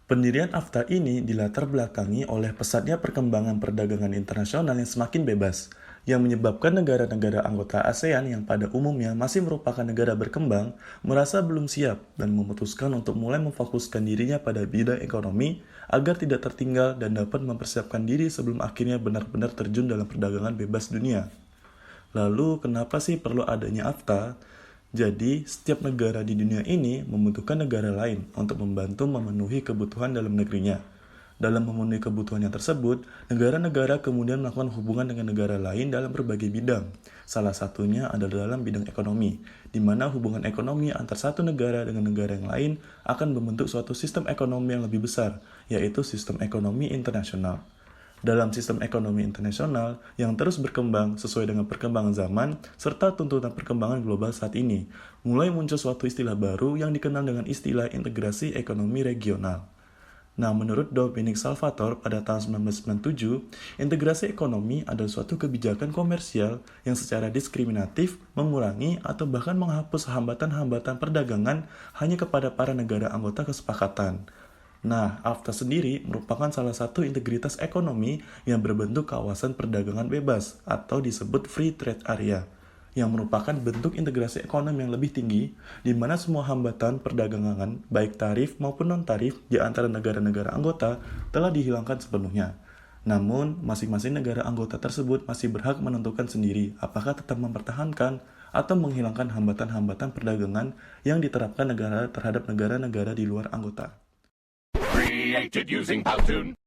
Pendirian AFTA ini dilatar belakangi oleh pesatnya perkembangan perdagangan internasional yang semakin bebas, yang menyebabkan negara-negara anggota ASEAN yang pada umumnya masih merupakan negara berkembang, merasa belum siap dan memutuskan untuk mulai memfokuskan dirinya pada bidang ekonomi agar tidak tertinggal dan dapat mempersiapkan diri sebelum akhirnya benar-benar terjun dalam perdagangan bebas dunia. Lalu, kenapa sih perlu adanya AFTA? Jadi, setiap negara di dunia ini membutuhkan negara lain untuk membantu memenuhi kebutuhan dalam negerinya. Dalam memenuhi kebutuhannya tersebut, negara-negara kemudian melakukan hubungan dengan negara lain dalam berbagai bidang. Salah satunya adalah dalam bidang ekonomi, di mana hubungan ekonomi antar satu negara dengan negara yang lain akan membentuk suatu sistem ekonomi yang lebih besar, yaitu sistem ekonomi internasional. Dalam sistem ekonomi internasional yang terus berkembang sesuai dengan perkembangan zaman serta tuntutan perkembangan global saat ini, mulai muncul suatu istilah baru yang dikenal dengan istilah integrasi ekonomi regional. Nah, menurut Dominic Salvatore pada tahun 1997, integrasi ekonomi adalah suatu kebijakan komersial yang secara diskriminatif mengurangi atau bahkan menghapus hambatan-hambatan perdagangan hanya kepada para negara anggota kesepakatan. Nah, AFTA sendiri merupakan salah satu integritas ekonomi yang berbentuk kawasan perdagangan bebas atau disebut Free Trade Area, yang merupakan bentuk integrasi ekonomi yang lebih tinggi, di mana semua hambatan perdagangan, baik tarif maupun non-tarif di antara negara-negara anggota telah dihilangkan sepenuhnya. Namun, masing-masing negara anggota tersebut masih berhak menentukan sendiri apakah tetap mempertahankan atau menghilangkan hambatan-hambatan perdagangan yang diterapkan negara terhadap negara-negara di luar anggota. Created using Powtoon.